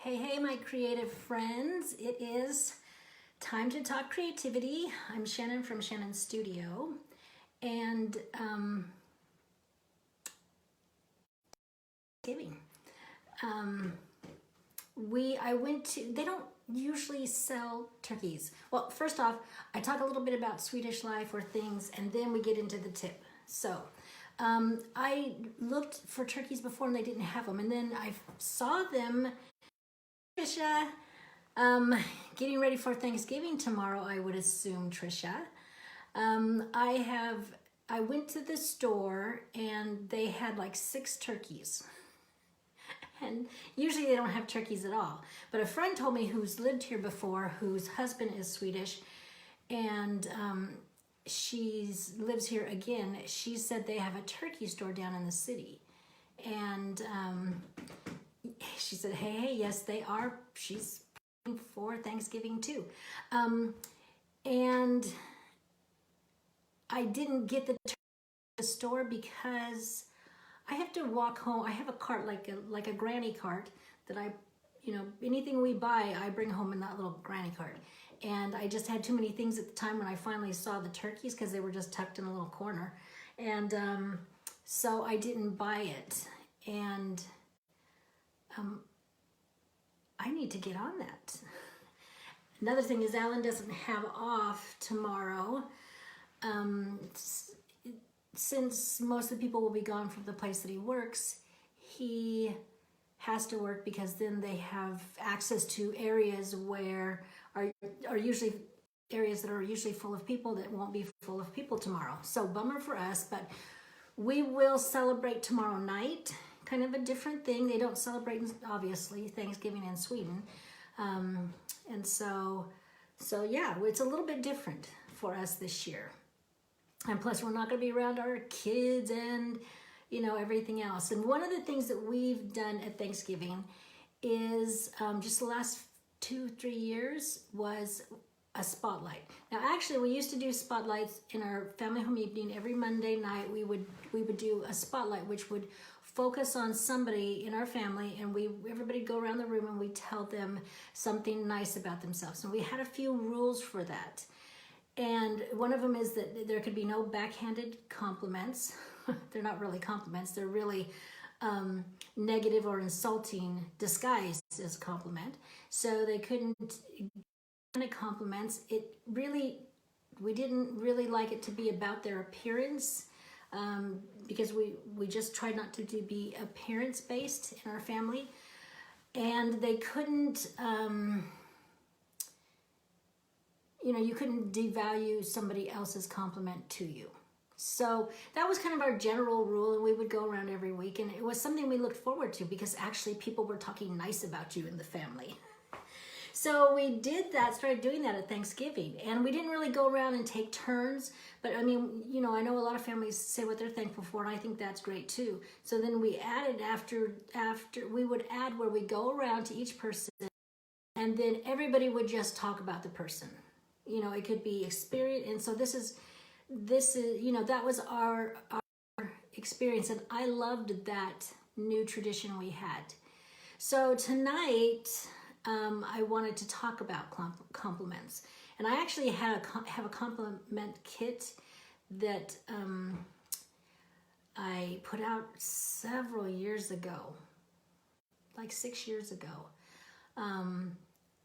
Hey, hey, my creative friends. It is time to talk creativity. I'm Shannon from Shannon Studio. And giving. They don't usually sell turkeys. Well, first off, I talk a little bit about Swedish life or things, and then we get into the tip. So, I looked for turkeys before and they didn't have them. And then I saw them, Trisha, getting ready for Thanksgiving tomorrow, I would assume, Trisha. I went to the store and they had like 6 turkeys. And usually they don't have turkeys at all. But a friend told me who's lived here before, whose husband is Swedish, and she lives here again. She said they have a turkey store down in the city. And she said, hey, yes, they are. She's for Thanksgiving too. And I didn't get the turkey at the store because I have to walk home. I have a cart, like a granny cart that anything we buy, I bring home in that little granny cart. And I just had too many things at the time when I finally saw the turkeys because they were just tucked in a little corner. And so I didn't buy it. And I need to get on that. Another thing is Alan doesn't have off tomorrow. Since most of the people will be gone from the place that he works, he has to work because then they have access to areas where are usually areas that are usually full of people that won't be full of people tomorrow. So bummer for us, but we will celebrate tomorrow night. Kind of a different thing. They don't celebrate, obviously, Thanksgiving in Sweden. And so yeah, it's a little bit different for us this year. And plus, we're not going to be around our kids and, everything else. And one of the things that we've done at Thanksgiving is just the last 2-3 years was a spotlight. Now, actually, we used to do spotlights in our family home evening. Every Monday night, we would do a spotlight, which would focus on somebody in our family, and everybody go around the room and we tell them something nice about themselves. And we had a few rules for that. And one of them is that there could be no backhanded compliments. They're not really compliments. They're really negative or insulting disguised as a compliment. So they couldn't compliments. We didn't really like it to be about their appearance because we just tried not to be appearance based in our family. And they couldn't... you couldn't devalue somebody else's compliment to you. So that was kind of our general rule, and we would go around every week, and it was something we looked forward to because actually people were talking nice about you in the family. So we did that, started doing that at Thanksgiving, and we didn't really go around and take turns, but I mean, I know a lot of families say what they're thankful for, and I think that's great too. So then we added after we would add where we go around to each person, and then everybody would just talk about the person. It could be experience. And so this is, that was our experience. And I loved that new tradition we had. So tonight, I wanted to talk about compliments. And I actually have a compliment kit that I put out several years ago, like 6 years ago.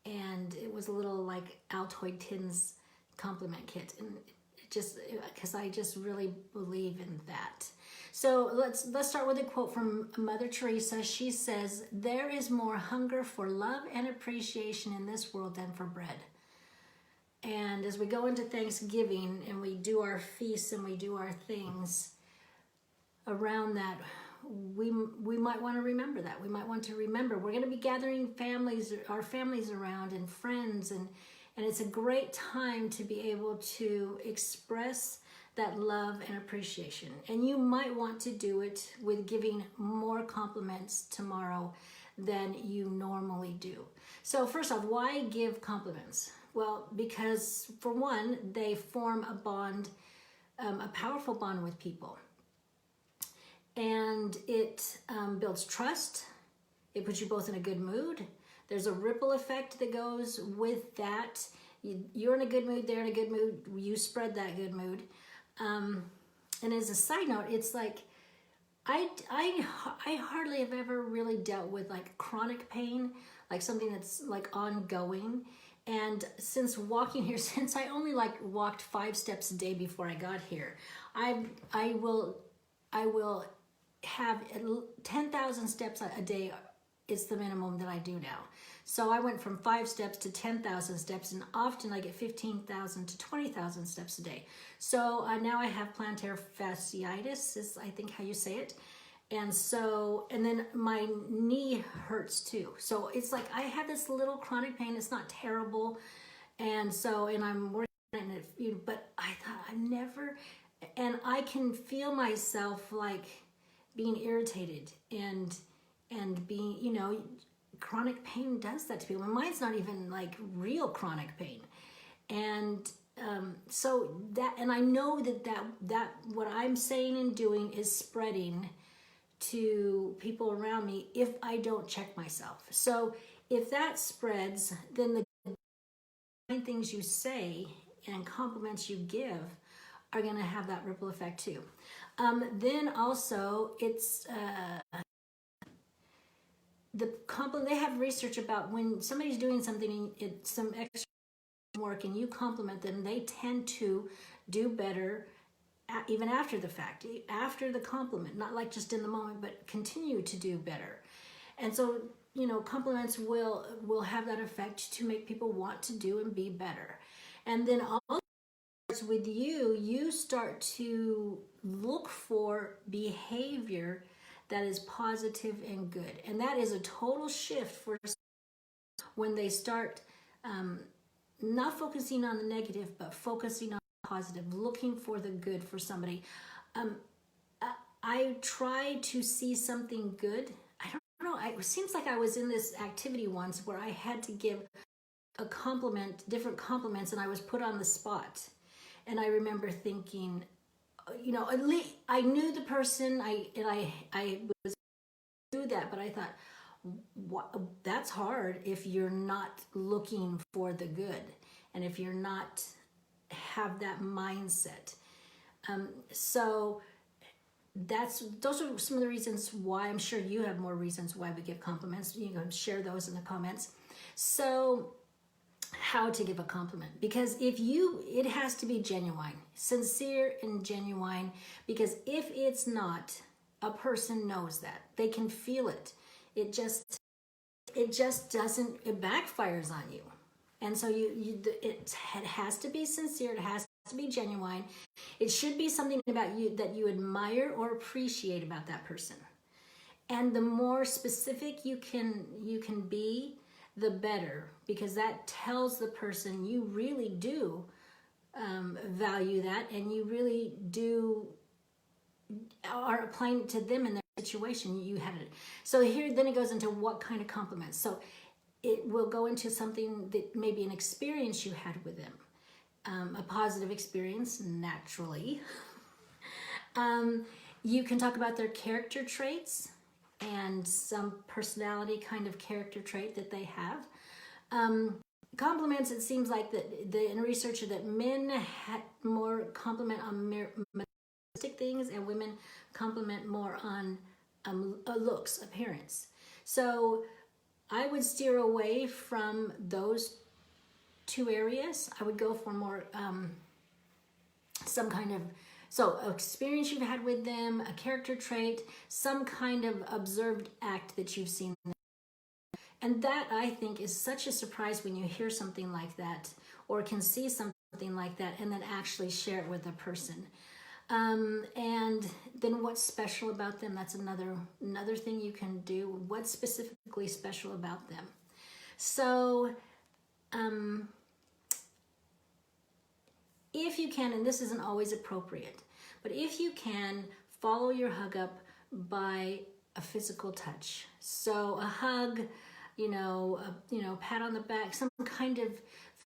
And it was a little like Altoid Tins compliment kit, and because I just really believe in that. So let's start with a quote from Mother Teresa. She says, "There is more hunger for love and appreciation in this world than for bread." And as we go into Thanksgiving and we do our feasts and we do our things around that, we might want to remember that. We might want to remember we're going to be gathering our families around and friends, and it's a great time to be able to express that love and appreciation. And you might want to do it with giving more compliments tomorrow than you normally do. So first off, why give compliments? Well, because for one, they form a bond, a powerful bond with people. And it builds trust. It puts you both in a good mood. There's a ripple effect that goes with that. You're in a good mood, they're in a good mood, you spread that good mood. And as a side note, it's like, I hardly have ever really dealt with like chronic pain, like something that's like ongoing. And since walking here, since I only like walked 5 steps a day before I got here, I will have 10,000 steps a day is the minimum that I do now. So I went from 5 steps to 10,000 steps, and often I get 15,000 to 20,000 steps a day. So now I have plantar fasciitis, is I think how you say it. And so, and then my knee hurts too. So it's like I have this little chronic pain. It's not terrible. And so, and I'm working on it, but I thought I never, and I can feel myself like being irritated and being, you know, chronic pain does that to people. And mine's not even like real chronic pain. And so that, and I know that what I'm saying and doing is spreading to people around me if I don't check myself. So if that spreads, then the things you say and compliments you give are going to have that ripple effect too. Then also it's the compliment. They have research about when somebody's doing something, it's some extra work, and you compliment them, they tend to do better even after the fact, after the compliment, not like just in the moment, but continue to do better. And so, you know, compliments will have that effect to make people want to do and be better. And then also with you start to look for behavior that is positive and good. And that is a total shift for when they start not focusing on the negative, but focusing on the positive, looking for the good for somebody. I try to see something good. I don't know. It seems like I was in this activity once where I had to give a compliment, different compliments, and I was put on the spot. And I remember thinking, you know, at least I knew the person. I was do that, but I thought, that's hard if you're not looking for the good, and if you're not have that mindset. So those are some of the reasons why. I'm sure you have more reasons why we give compliments. You can share those in the comments. So how to give a compliment, because it has to be genuine, sincere and genuine, because if it's not, a person knows that. They can feel it. It just doesn't, it backfires on you. And so it has to be sincere. It has to be genuine. It should be something about you that you admire or appreciate about that person. And the more specific you can be, the better, because that tells the person you really do value that, and you really do are applying it to them in their situation. You had it. So here, then it goes into what kind of compliments. So it will go into something that maybe an experience you had with them, a positive experience, naturally. You can talk about their character traits and some personality kind of character trait that they have. Compliments, it seems like that in research that men more compliment on materialistic things, and women compliment more on looks, appearance. So I would steer away from those two areas. I would go for more some kind of experience you've had with them, a character trait, some kind of observed act that you've seen. And that, I think, is such a surprise when you hear something like that, or can see something like that, and then actually share it with a person. And then what's special about them? That's another thing you can do. What's specifically special about them? So if you can, and this isn't always appropriate, but if you can, follow your hug up by a physical touch. So a hug, pat on the back, some kind of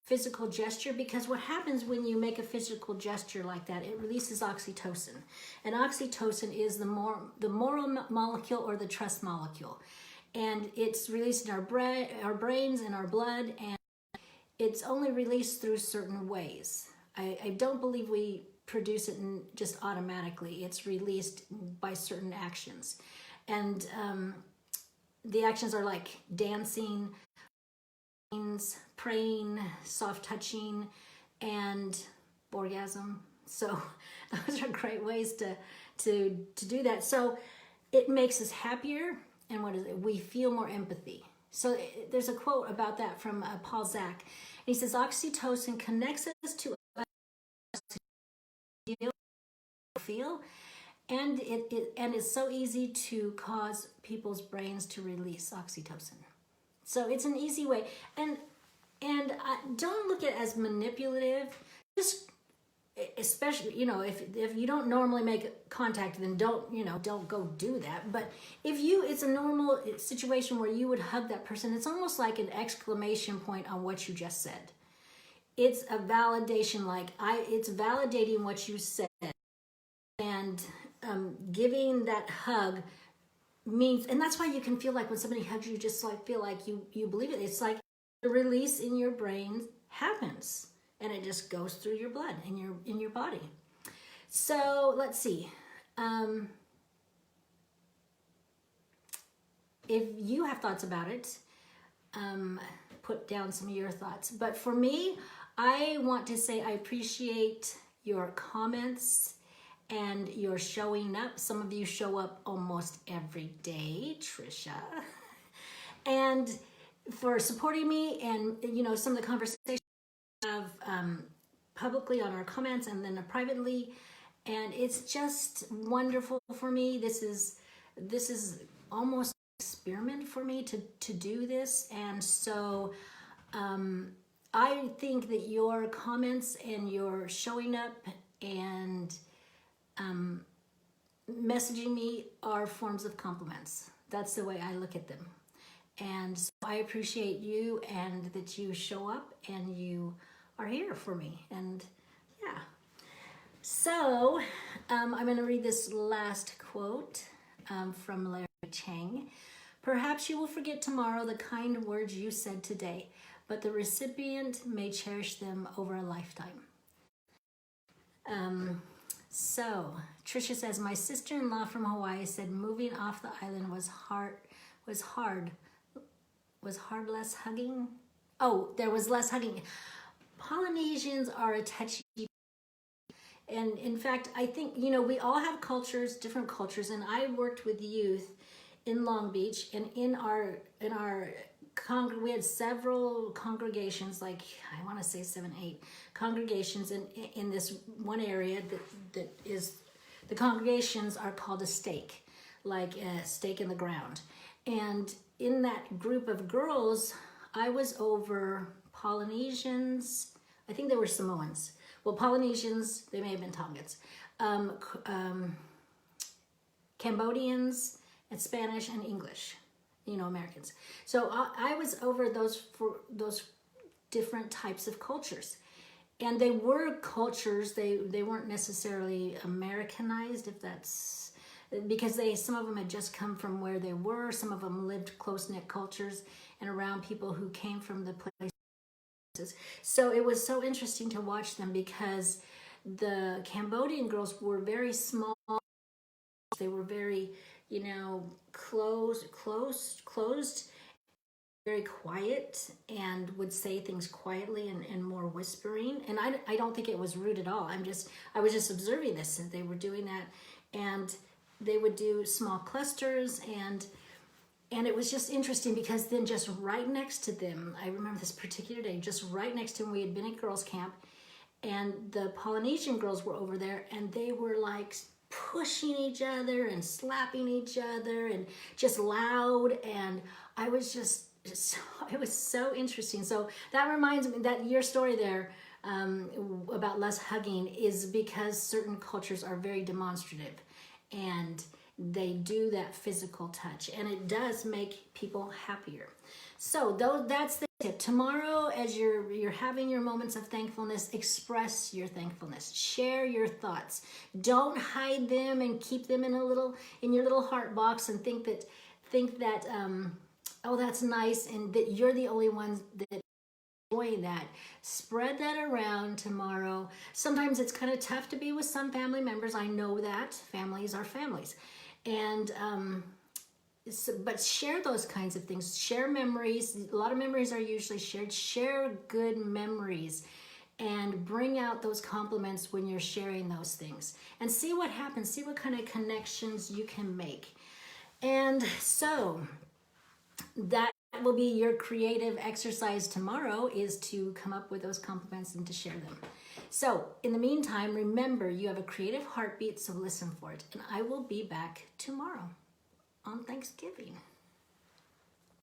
physical gesture, because what happens when you make a physical gesture like that, it releases oxytocin. And oxytocin is the moral molecule, or the trust molecule. and it's released in our brains and our blood, and it's only released through certain ways. I don't believe we produce it just automatically. It's released by certain actions, and the actions are like dancing, praying, soft touching, and orgasm. So those are great ways to do that. So it makes us happier, and what is it? We feel more empathy. So there's a quote about that from Paul Zak. He says, oxytocin connects us to feel, and it's so easy to cause people's brains to release oxytocin. So it's an easy way, and don't look at it as manipulative. Just, especially, if you don't normally make contact, then don't go do that. But if it's a normal situation where you would hug that person, it's almost like an exclamation point on what you just said. It's a validation, it's validating what you said, and giving that hug means, and that's why you can feel like when somebody hugs you, just feel like you believe it. It's like the release in your brain happens, and it just goes through your blood in your body. So let's see. If you have thoughts about it, put down some of your thoughts. But for me, I want to say I appreciate your comments and your showing up. Some of you show up almost every day, Trisha. And for supporting me, and some of the conversations we have publicly on our comments and then privately, and it's just wonderful for me. This is almost an experiment for me to do this, and so I think that your comments and your showing up and messaging me are forms of compliments. That's the way I look at them. And so I appreciate you, and that you show up and you are here for me. And yeah. So I'm going to read this last quote from Larry Chang. Perhaps you will forget tomorrow the kind words you said today, but the recipient may cherish them over a lifetime. So Trisha says, my sister-in-law from Hawaii said moving off the island was hard, less hugging. Oh, there was less hugging. Polynesians are a touchy, and in fact, I think, we all have cultures, different cultures, and I worked with youth in Long Beach, and in our we had several congregations, like I want to say 7, 8 congregations in this one area that is, the congregations are called a stake, like a stake in the ground. And in that group of girls, I was over Polynesians. I think they were Samoans. Well, Polynesians, they may have been Tongans. Cambodians, and Spanish and English, Americans. So I was over those different types of cultures. And they were cultures, they weren't necessarily Americanized, if that's, because some of them had just come from where they were. Some of them lived close-knit cultures and around people who came from the places. So it was so interesting to watch them, because the Cambodian girls were very small. They were very, closed, very quiet, and would say things quietly and more whispering. And I don't think it was rude at all. I was just observing this, and they were doing that, and they would do small clusters, and it was just interesting, because then just right next to them, I remember this particular day, just right next to them, we had been at girls' camp, and the Polynesian girls were over there, and they were like pushing each other and slapping each other and just loud. And I was just, it was so interesting. So that reminds me that your story there about less hugging is because certain cultures are very demonstrative, and they do that physical touch, and it does make people happier. So that's the tip. Tomorrow, as you're having your moments of thankfulness, express your thankfulness. Share your thoughts. Don't hide them and keep them in your little heart box and think that think that, oh, that's nice, and that you're the only ones that enjoy that. Spread that around tomorrow. Sometimes it's kind of tough to be with some family members. I know that. Families are families. And, but share those kinds of things. Share memories. A lot of memories are usually shared. Share good memories and bring out those compliments when you're sharing those things. And see what happens. See what kind of connections you can make. And so that will be your creative exercise tomorrow, is to come up with those compliments and to share them. So in the meantime, remember, you have a creative heartbeat, so listen for it. And I will be back tomorrow on Thanksgiving.